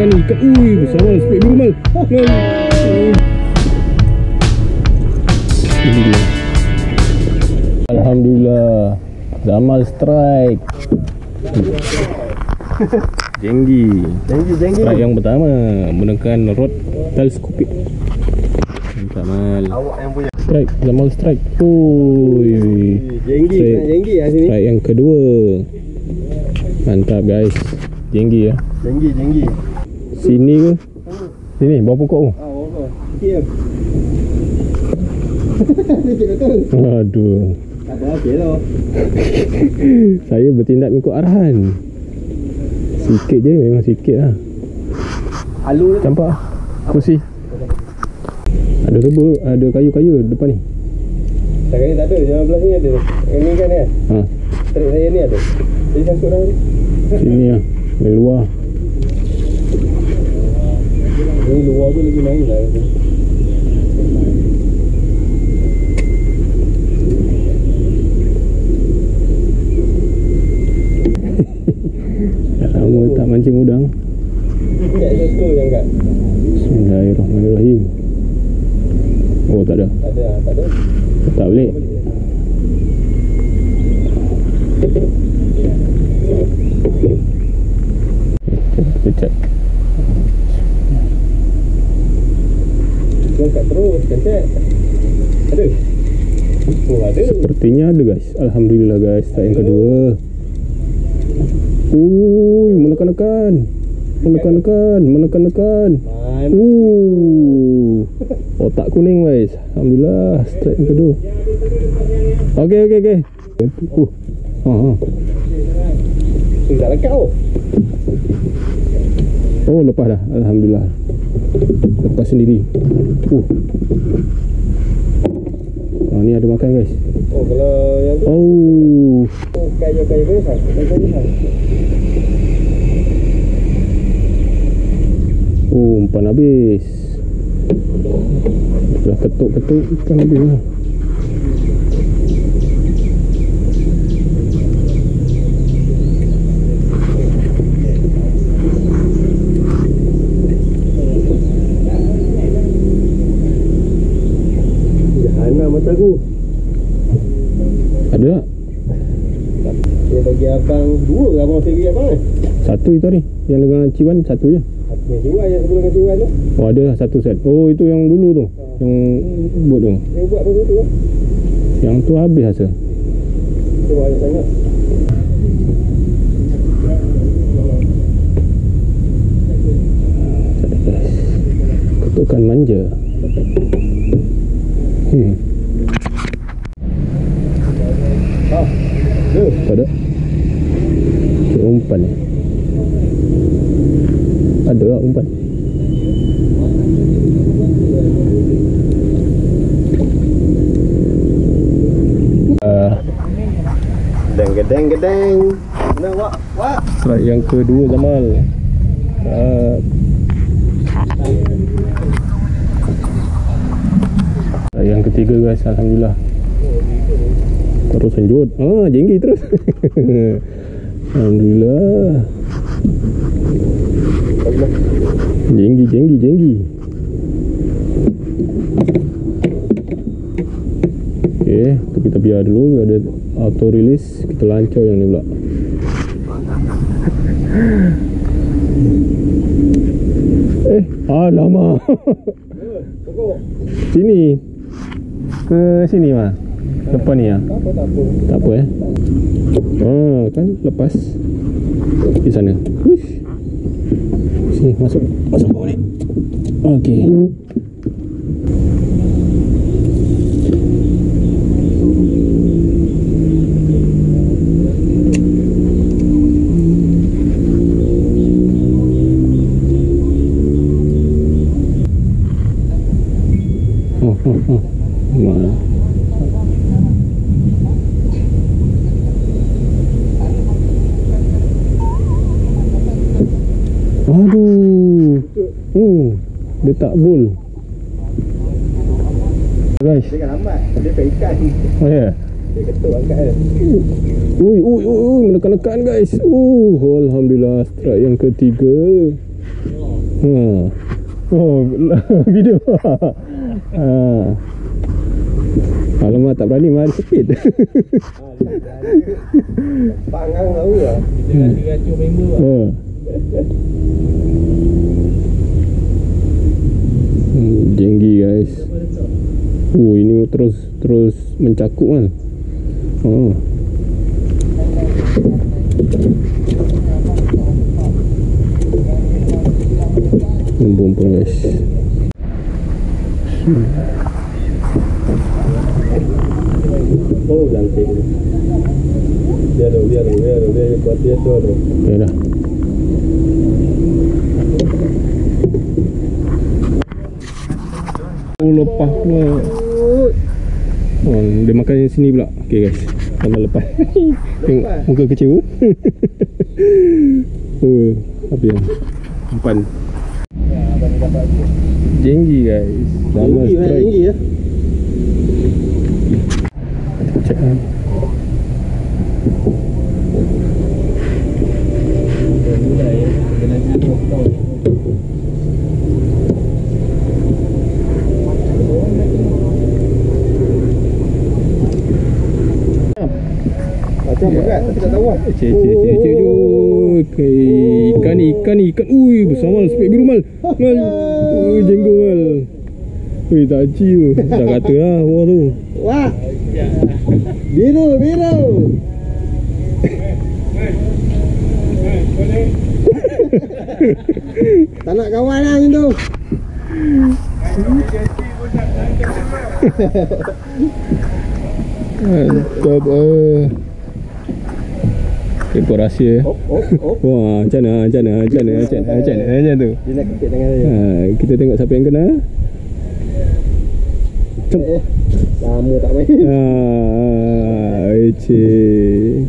ikan ni. Ikan, ui, besar mal. Spek biru mal. Alhamdulillah, Zamal strike. Jenggi. Strike yang pertama menggunakan rod teleskopik. Mantap mal. Awak yang punya. Strike, Zamal strike. Ui. Jenggi lah sini. Strike yang kedua. Mantap guys. Jenggi ya. Jenggi. Sini ke? Sini, bawah pokok tu. Bawah. Sikit betul. Aduh. Tak apa, okey lah. Saya bertindak mengikut arahan. Sikit je, memang sikit lah. Halu dia. Campak kursi. Ada reba, ada kayu-kayu depan ni. Sekarang ni tak ada, yang belah ni ada. Yang ni kan ya? Trik saya ni ada. Jadi sangkut dah ni. Sini lah, dari luar. Ni luar tu lagi main lah. Dah lama tak mancing udang. Kat satu yang kat. Bismillahirrahmanirrahim. Oh tak ada. Tak ada. Tak balik. Kita check. Kat terus, kencet. Ada. Oh ada. Sepertinya ada guys. Alhamdulillah guys. Strike yang kedua. Menekan. Otak kuning guys. Alhamdulillah, strike yang kedua. Okey. Tak lekat oh. Oh, lepas dah. Alhamdulillah. Lepas sendiri. Ni ada makan guys. Oh, kalau yang tu kayu besar. Umpan habis. Dah ketuk ikan habis lah. Jahanam mata aku. Ada tak? Dia bagi abang dua ke abang bagi abang kan? Satu itu tadi. Yang dengan ciwan satu je. Satu yang ciwan yang sebelum dengan ciwan tu. Oh ada lah satu set. Oh itu yang dulu tu. Yang buat tu. Yang buat apa tu? Yang tu habis rasa. Tu banyak sangat. Ketukan manja. Ada. Umpan ni. Ada lah umpan. Gedeng. Nah, wak. Strike yang kedua Zamal. Yang ketiga guys, alhamdulillah. Terus lanjut. Jenggi terus. Alhamdulillah. Jenggi. Okey, kita biar dulu ada auto release, kita lancau yang ni pula. Alamak. Sini. Ke sini mah. Depan ni ah. Tak apa kan lepas. Di sana. Hush. Sini masuk bawah ni. Okey. Mana? Aduh. Dia tak bol. Guys. Dia kan lambat. Dia tak ikan. Oh ya. Dia ketuk angkat dia. Menekan-nekan guys. Alhamdulillah strike yang ketiga. Oh, video. Alamak, tak berani mari speed. Pangang tahu lah. Dia racun member lah. Jenggi guys. Ini terus mencakup kan. Bumpun guys. Oh, cantik. Biar buat dia tu. Okay dah. Lepas pula. Dia makan yang sini pula. Okay guys, tambah lepas. Tengok muka kecewa. Apa yang umpan jenggi guys. Nama strike Jenggi ya. Cek kan. Macam berat tapi tak tahu lah. Cek. Ikan. Ui, bersama spek biru mal. Ui, jenggo mal. Ui, tak aci tu. Dah kata lah bawah tu. Wah. Biru. Tak nak kawan lah macam tu. Mantap. Tempoh rahsia. Wah, macam mana tu. Dia nak kepit tangan saya. Kita tengok siapa yang kena. Lama tak main.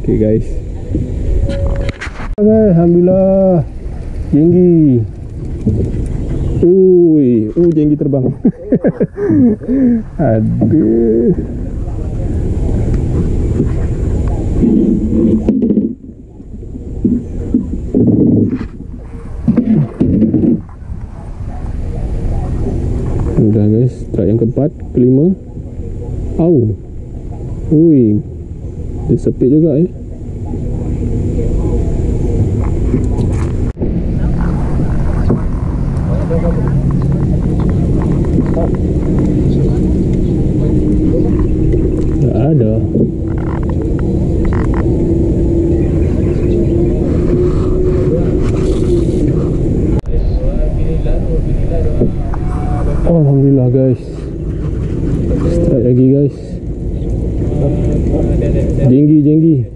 Okay guys. Alhamdulillah. Jenggi. Jenggi terbang. Aduh. Dah guys, strike yang keempat, kelima. Dia sepit juga Tak ada. Alhamdulillah guys. Strike lagi guys. Jenggi. Jenggi.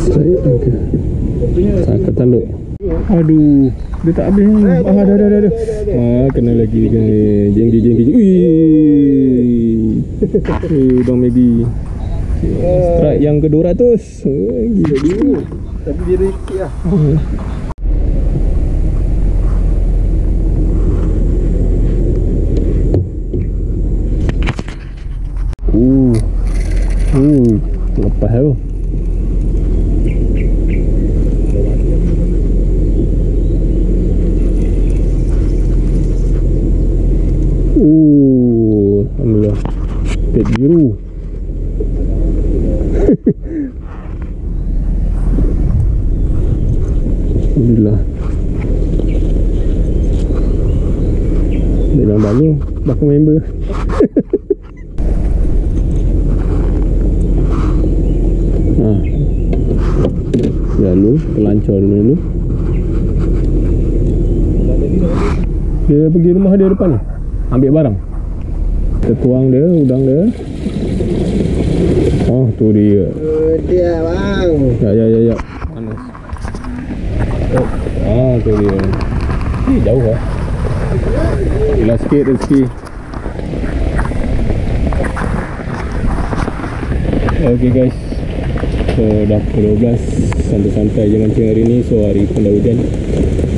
Strike lagi. Sangka tanduk. Aduh, dia tak habis ni. Dah. Kena lagi. Jenggi. Bang Maggie. Strike yang ke-200. Gila. Tapi dia rekit lah. Lepas tu. Alhamdulillah. Pet biru. Alhamdulillah. Dia nampak ni bakal member. Lalu pelancor dulu. Dia pergi rumah dia depan ni, ambil barang. Kita tuang dia, udang dia. Oh, tu dia. Dia bang. Ya. Panas. Tu dia. Jauh lah. Hilang sikit rezeki. Okay guys, so dah pukul 12. Santai-santai je mancing hari ni. So hari pun dah hujan.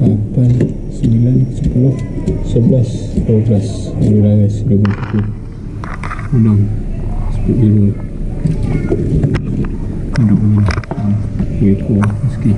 10, 11, 12. Alhamdulillah guys, sudah berkumpul udang speed biru ni. Duduk begini, begitu rezeki.